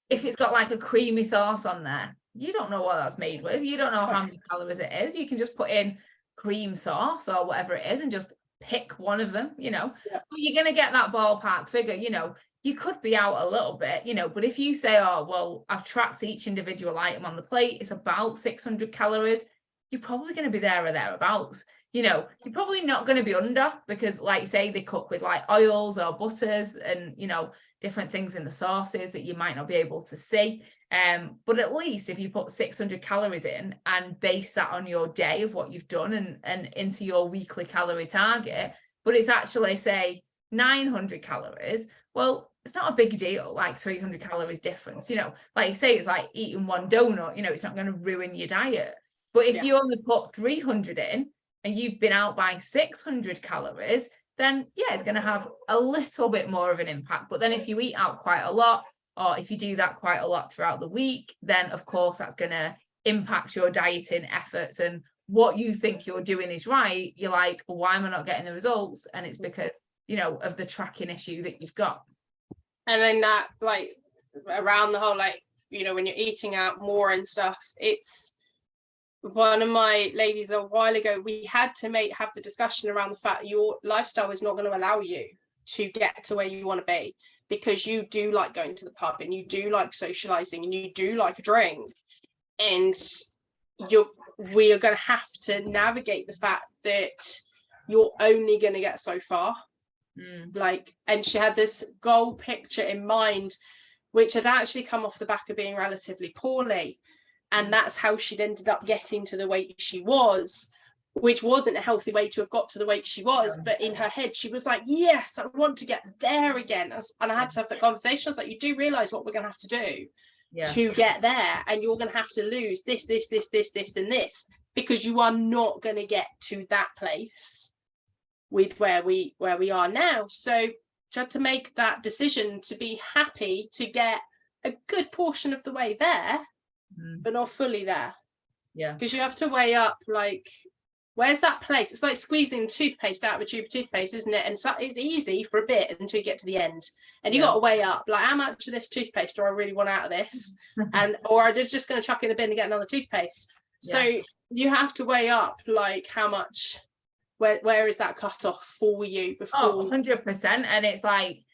If it's got like a creamy sauce on there, you don't know what that's made with. You don't know how many calories it is. You can just put in cream sauce or whatever it is and just pick one of them, but you're going to get that ballpark figure. You could be out a little bit, but if you say, oh, well, I've tracked each individual item on the plate, it's about 600 calories, you're probably going to be there or thereabouts. You're probably not going to be under, because like say they cook with like oils or butters and different things in the sauces that you might not be able to see. But at least if you put 600 calories in and base that on your day of what you've done and into your weekly calorie target, but it's actually say 900 calories, well, it's not a big deal, like 300 calories difference, like you say, it's like eating one donut, it's not going to ruin your diet. But if you only put 300 in and you've been out by 600 calories, then it's going to have a little bit more of an impact. But then if you eat out quite a lot, or if you do that quite a lot throughout the week, then of course that's going to impact your dieting efforts, and what you think you're doing is right. You're like, well, why am I not getting the results? And it's because, of the tracking issue that you've got. And then that, like, around the whole, like, when you're eating out more and stuff, it's one of my ladies a while ago, we had to have the discussion around the fact your lifestyle is not going to allow you to get to where you want to be, because you do like going to the pub and you do like socializing and you do like a drink, and we are going to have to navigate the fact that you're only going to get so far. Like, and she had this goal picture in mind, which had actually come off the back of being relatively poorly, and that's how she'd ended up getting to the weight she was, which wasn't a healthy way to have got to the weight she was. But in her head, she was like, yes, I want to get there again. And I had to have that conversation. I was like, you do realize what we're going to have to do to get there, and you're going to have to lose this, and this, because you are not going to get to that place with where we are now. So you have to make that decision to be happy to get a good portion of the way there, but not fully there. Because you have to weigh up, like, where's that place? It's like squeezing toothpaste out of a tube of toothpaste, isn't it? And so it's easy for a bit until you get to the end, and you got to weigh up, like, how much of this toothpaste do I really want out of this, or are they just going to chuck in the bin and get another toothpaste? So you have to weigh up, like, how much, where is that cutoff for you before? 100%. And it's like,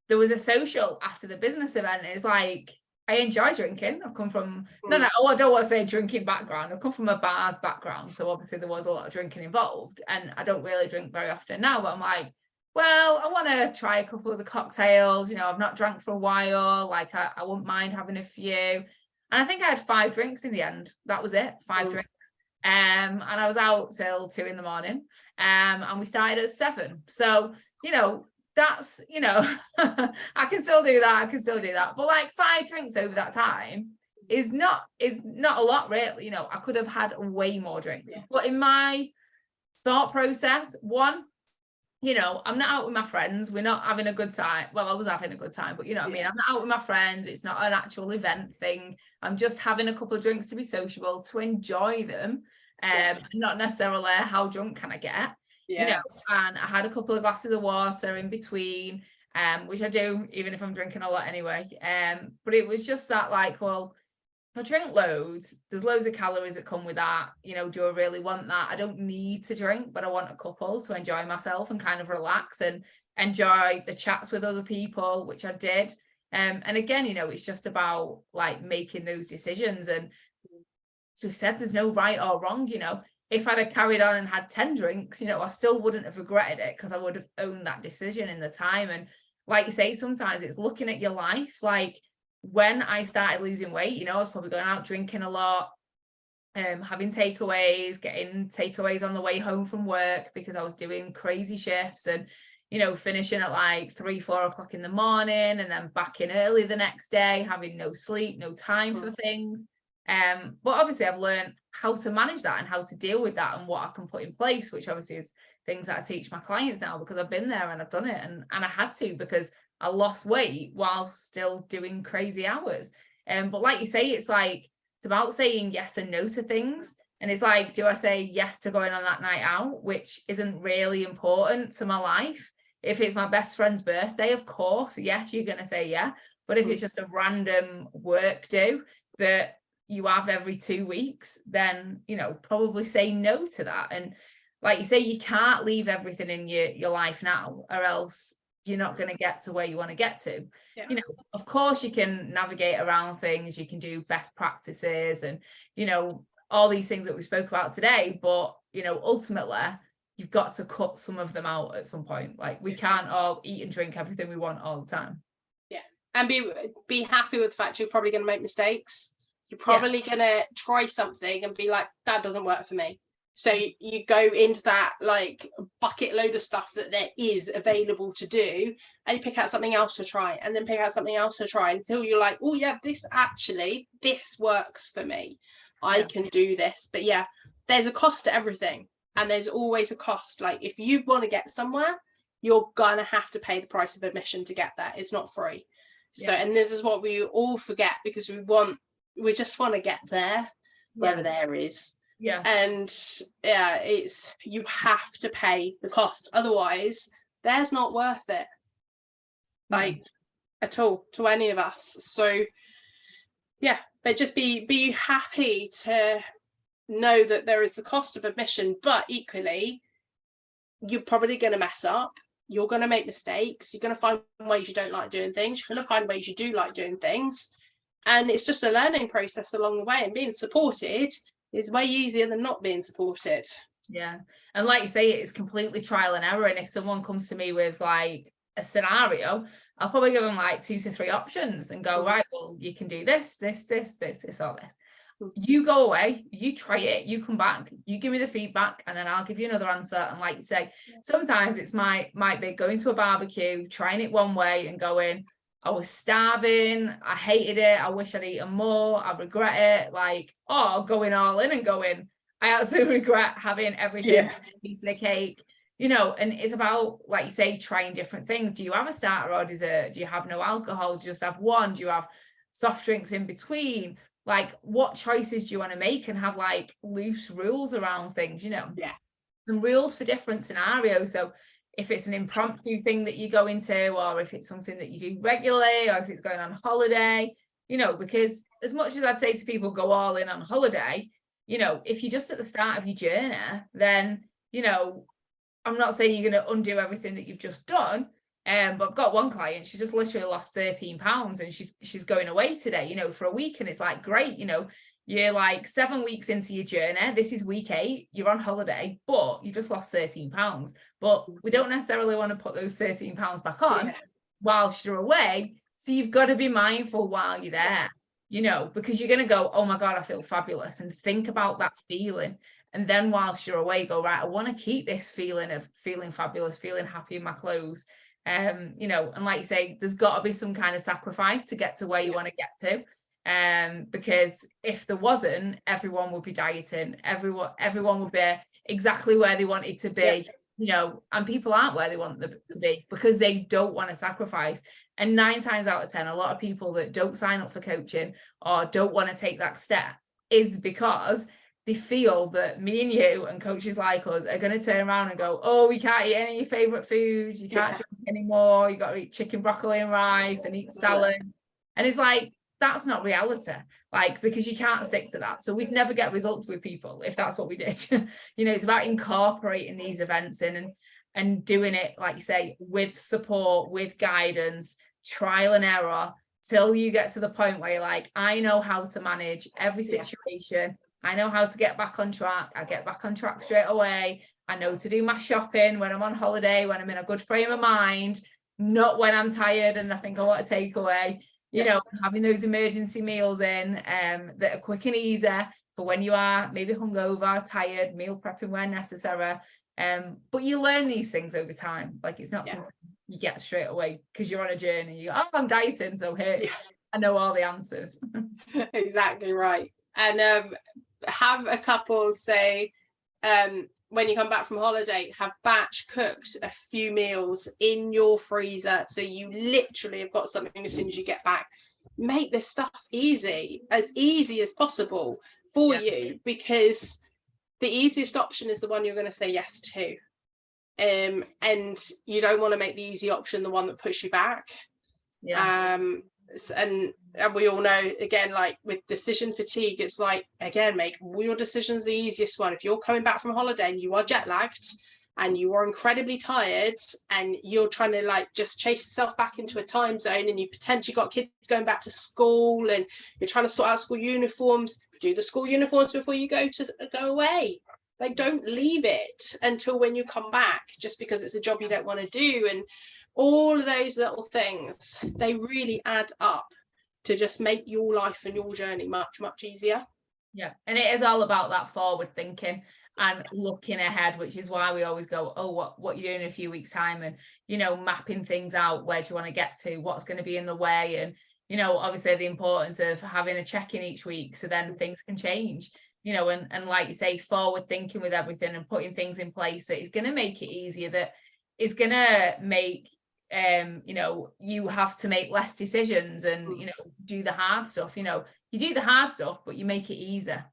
there was a social after the business event. It's like, I enjoy drinking. I've come from, I don't want to say drinking background. I've come from a bars background. So obviously there was a lot of drinking involved, and I don't really drink very often now, but I'm like, well, I want to try a couple of the cocktails. I've not drank for a while. Like, I wouldn't mind having a few. And I think I had 5 drinks in the end. That was it, 5 drinks. And I was out till 2 a.m. And we started at 7. So, that's, I can still do that. But like 5 drinks over that time is not a lot, really. I could have had way more drinks. But in my thought process, one, you know, I'm not out with my friends, we're not having a good time. Well, I was having a good time, but you know what I mean? I'm not out with my friends, it's not an actual event thing. I'm just having a couple of drinks to be sociable, to enjoy them. Not necessarily how drunk can I get, you know, and I had a couple of glasses of water in between, which I do, even if I'm drinking a lot anyway. But it was just that, like, well, if I drink loads, there's loads of calories that come with that. You know, do I really want that? I don't need to drink, but I want a couple to enjoy myself and kind of relax and enjoy the chats with other people, which I did. And again, you know, it's just about like making those decisions. And so said, there's no right or wrong, you know. If I'd have carried on and had 10 drinks, you know, I still wouldn't have regretted it because I would have owned that decision in the time. And like you say, sometimes it's looking at your life, like, when I started losing weight, you know, I was probably going out drinking a lot, having takeaways, getting takeaways on the way home from work because I was doing crazy shifts and, you know, finishing at like 3-4 o'clock in the morning and then back in early the next day, having no sleep, no time for things. But obviously I've learned how to manage that and how to deal with that and what I can put in place, which obviously is things that I teach my clients now because I've been there and I've done it and I had to, because I lost weight while still doing crazy hours. But like you say, it's like, it's about saying yes and no to things. And it's like, do I say yes to going on that night out, which isn't really important to my life? If it's my best friend's birthday, of course, yes, you're going to say yeah. But if it's just a random work do that you have every 2 weeks, then, you know, probably say no to that. And like you say, you can't leave everything in your life now, or else you're not going to get to where you want to get to. You know, of course you can navigate around things, you can do best practices and, you know, all these things that we spoke about today, but, you know, ultimately you've got to cut some of them out at some point. Like, we can't all eat and drink everything we want all the time. And be happy with the fact you're probably going to make mistakes. You're probably going to try something and be like, that doesn't work for me. So you go into that like bucket load of stuff that there is available to do, and you pick out something else to try, and then pick out something else to try until you're like, oh yeah, this works for me. I can do this. But yeah, there's a cost to everything, and there's always a cost. Like, if you want to get somewhere, you're gonna have to pay the price of admission to get there. It's not free. So, and this is what we all forget, because we just want to get there, wherever there is. And it's, you have to pay the cost, otherwise there's not worth it, like, at all, to any of us. So but just be happy to know that there is the cost of admission, but equally you're probably going to mess up, you're going to make mistakes, you're going to find ways you don't like doing things, you're going to find ways you do like doing things, and it's just a learning process along the way. And being supported is way easier than not being supported. And like you say, it's completely trial and error. And if someone comes to me with like a scenario, I'll probably give them like 2 to 3 options and go, right, well, you can do this, or this. You go away, you try it, you come back, you give me the feedback, and then I'll give you another answer. And like you say, sometimes it's might be going to a barbecue, trying it one way and going, I was starving, I hated it, I wish I'd eaten more, I regret it, like, or going all in and going, I absolutely regret having everything, a piece of the cake, you know. And it's about, like you say, trying different things. Do you have a starter or dessert? Do you have no alcohol? Do you just have one? Do you have soft drinks in between? Like, what choices do you want to make, and have like loose rules around things, you know? And rules for different scenarios. So if it's an impromptu thing that you go into, or if it's something that you do regularly, or if it's going on holiday, you know, because as much as I'd say to people, go all in on holiday, you know, if you're just at the start of your journey, then, you know, I'm not saying you're going to undo everything that you've just done. But I've got one client, she just literally lost 13 pounds and she's going away today, you know, for a week. And it's like, great, you know, you're like 7 weeks into your journey. This is week 8. You're on holiday, but you just lost 13 pounds. But we don't necessarily want to put those 13 pounds back on whilst you're away. So you've got to be mindful while you're there, you know, because you're going to go, oh my God, I feel fabulous. And think about that feeling. And then whilst you're away, go, right, I want to keep this feeling of feeling fabulous, feeling happy in my clothes. You know, and like you say, there's got to be some kind of sacrifice to get to where you want to get to. Because if there wasn't, everyone would be dieting, everyone would be exactly where they wanted to be, you know, and people aren't where they want them to be because they don't want to sacrifice. And 9 times out of 10, a lot of people that don't sign up for coaching or don't want to take that step is because they feel that me and you and coaches like us are going to turn around and go, oh, you can't eat any of your favorite foods, you can't drink anymore, you got to eat chicken, broccoli and rice and eat salad. And it's like, that's not reality, like, because you can't stick to that. So we'd never get results with people if that's what we did. You know, it's about incorporating these events in and doing it, like you say, with support, with guidance, trial and error, till you get to the point where you're like, I know how to manage every situation. I know how to get back on track. I get back on track straight away. I know to do my shopping when I'm on holiday, when I'm in a good frame of mind, not when I'm tired and I think I want a takeaway. You know, having those emergency meals in that are quick and easy for when you are maybe hungover, tired, meal prepping where necessary. But you learn these things over time. Like, it's not something you get straight away because you're on a journey. You go, oh, I'm dieting, so here I know all the answers. Exactly right. And have a couple say, when you come back from holiday, have batch cooked a few meals in your freezer, so you literally have got something as soon as you get back. Make this stuff easy as possible for you, because the easiest option is the one you're going to say yes to, and you don't want to make the easy option the one that puts you back. And we all know, again, like with decision fatigue, it's like, again, make your decisions the easiest one. If you're coming back from holiday and you are jet lagged and you are incredibly tired and you're trying to like just chase yourself back into a time zone, and you potentially got kids going back to school and you're trying to sort out school uniforms, do the school uniforms before you go away. Like, don't leave it until when you come back just because it's a job you don't want to do. And all of those little things, they really add up to just make your life and your journey much, much easier. Yeah, and it is all about that forward thinking and looking ahead, which is why we always go, oh, what you're doing in a few weeks' time, and, you know, mapping things out. Where do you want to get to? What's going to be in the way? And, you know, obviously the importance of having a check-in each week, so then things can change, you know, and like you say, forward thinking with everything and putting things in place that is going to make it easier, that is going to make you know, you have to make less decisions and, you know, do the hard stuff. You know, you do the hard stuff, but you make it easier.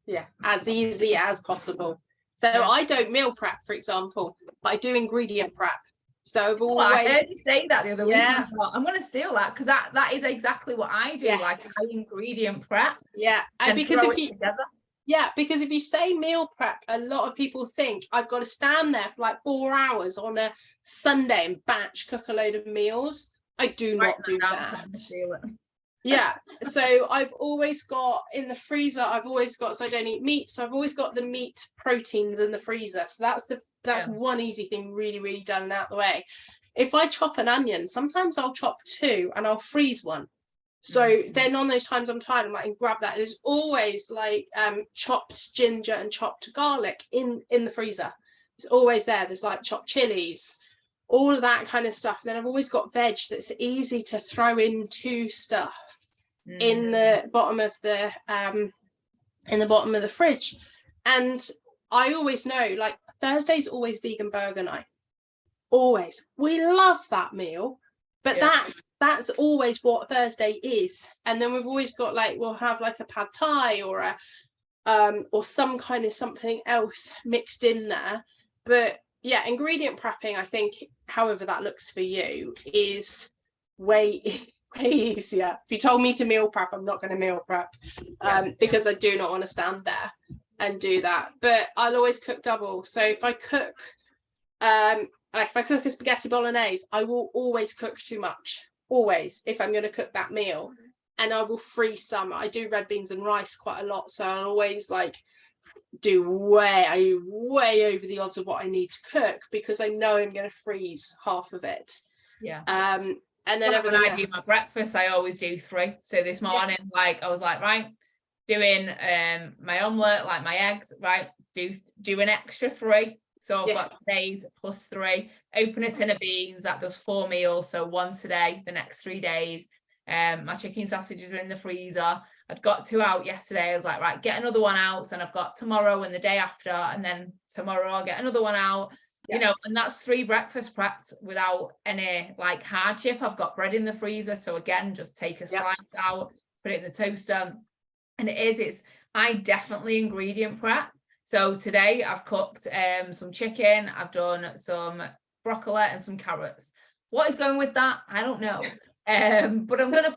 Yeah, as easy as possible. So I don't meal prep, for example, but I do ingredient prep. So I've always... I heard you say that the other week. I'm going to steal that, because that is exactly what I do. Like, I ingredient prep. Yeah, and because if you together. Yeah, because if you say meal prep, a lot of people think I've got to stand there for like 4 hours on a Sunday and batch cook a load of meals. I do not do that. Yeah, so I've always got in the freezer, so I don't eat meat, so I've always got the meat proteins in the freezer. So that's one easy thing, really, really done and out of the way. If I chop an onion, sometimes I'll chop 2 and I'll freeze one. So then on those times I'm tired, I'm like, and grab that. There's always like chopped ginger and chopped garlic in the freezer. It's always there. There's like chopped chilies, all of that kind of stuff. Then I've always got veg that's easy to throw into stuff in the bottom of the fridge. And I always know, like, Thursday's always vegan burger night. Always. We love that meal. But that's always what Thursday is. And then we've always got, like, we'll have like a pad thai or some kind of something else mixed in there. But yeah, ingredient prepping, I think, however that looks for you, is way easier. If you told me to meal prep, I'm not going to meal prep because I do not want to stand there and do that. But I'll always cook double. So if I cook like if I cook a spaghetti bolognese, I will always cook too much, always, if I'm going to cook that meal. And I will freeze some. I do red beans and rice quite a lot, so I'll always like do way over the odds of what I need to cook, because I know I'm going to freeze half of it. And then when I do my breakfast, I always do 3. So this morning, like, I was like, right, doing my omelette, like my eggs, right, do an extra 3. So I've got days plus 3. Open a tin of beans, that does 4 meals. So 1 today, the next 3 days. My chicken sausages are in the freezer. I'd got 2 out yesterday. I was like, right, get another one out. So then I've got tomorrow and the day after, and then tomorrow I'll get another one out. You know, and that's 3 breakfast preps without any like hardship. I've got bread in the freezer. So again, just take a slice out, put it in the toaster. And I definitely ingredient prep. So today I've cooked some chicken, I've done some broccoli and some carrots. What is going with that? I don't know. But I've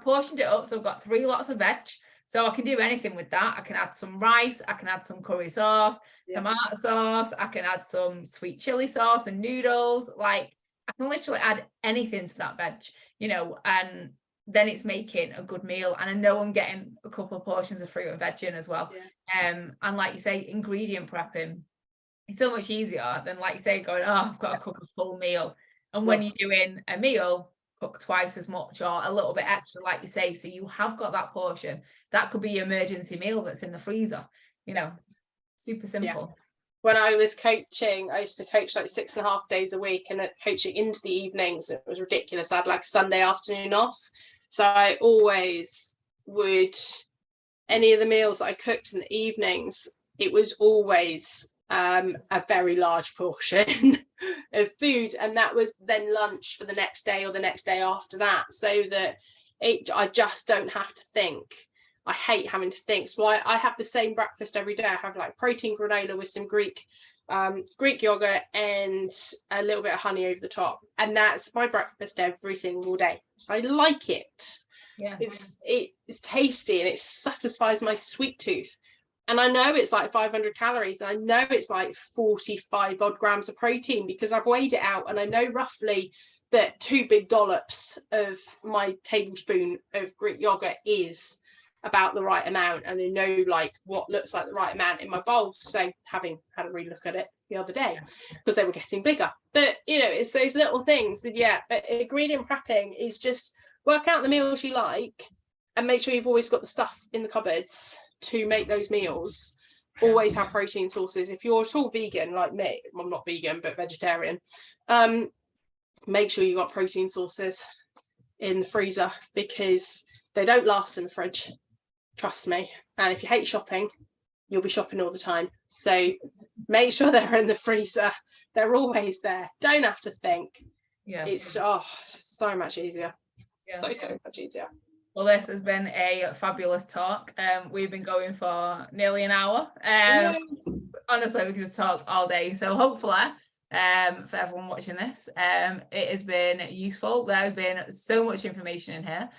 portioned it up. So I've got 3 lots of veg. So I can do anything with that. I can add some rice, I can add some curry sauce, tomato sauce, I can add some sweet chili sauce and noodles. Like I can literally add anything to that veg, you know, and then it's making a good meal. And I know I'm getting a couple of portions of fruit and veg in as well. And like you say, ingredient prepping is so much easier than, like you say, going, oh, I've got to cook a full meal. And when you're doing a meal, cook twice as much or a little bit extra, like you say, so you have got that portion. That could be your emergency meal that's in the freezer, you know, super simple. When I was coaching, I used to coach like 6.5 days a week, and coaching into the evenings, it was ridiculous. I had like a Sunday afternoon off. So I always would, any of the meals that I cooked in the evenings, it was always a very large portion of food, and that was then lunch for the next day or the next day after that, so that I just don't have to think. I hate having to think, so I have the same breakfast every day. I have like protein granola with some Greek yogurt and a little bit of honey over the top, and that's my breakfast every single day. So I like it. It's tasty and it satisfies my sweet tooth. And I know it's like 500 calories, and I know it's like 45 odd grams of protein, because I've weighed it out, and I know roughly that 2 big dollops of my tablespoon of Greek yogurt is about the right amount, and I know like what looks like the right amount in my bowl. So having had a relook at it the other day, because they were getting bigger. But you know, it's those little things that but ingredient prepping is just work out the meals you like and make sure you've always got the stuff in the cupboards to make those meals. Always have protein sources. If you're at all vegan like me, I'm not vegan but vegetarian, make sure you've got protein sources in the freezer, because they don't last in the fridge, trust me. And if you hate shopping, you'll be shopping all the time. So make sure they're in the freezer. They're always there. Don't have to think. It's so much easier. So much easier. Well, this has been a fabulous talk. We've been going for nearly an hour. Honestly, we could just talk all day. So hopefully, for everyone watching this, it has been useful. There's been so much information in here.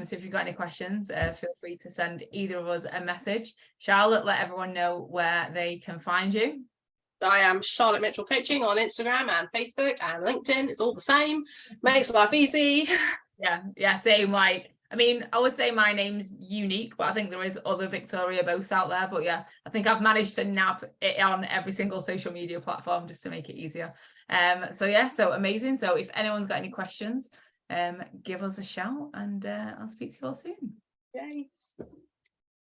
So if you've got any questions, feel free to send either of us a message. Charlotte, let everyone know where they can find you. I am Charlotte Mitchell Coaching on Instagram and Facebook and LinkedIn. It's all the same. Makes life easy. Yeah, same. Like, I mean, I would say my name's unique, but I think there is other Victoria Bose out there. But yeah, I think I've managed to nab it on every single social media platform just to make it easier. So amazing. So if anyone's got any questions, give us a shout, and I'll speak to you all soon. Yay.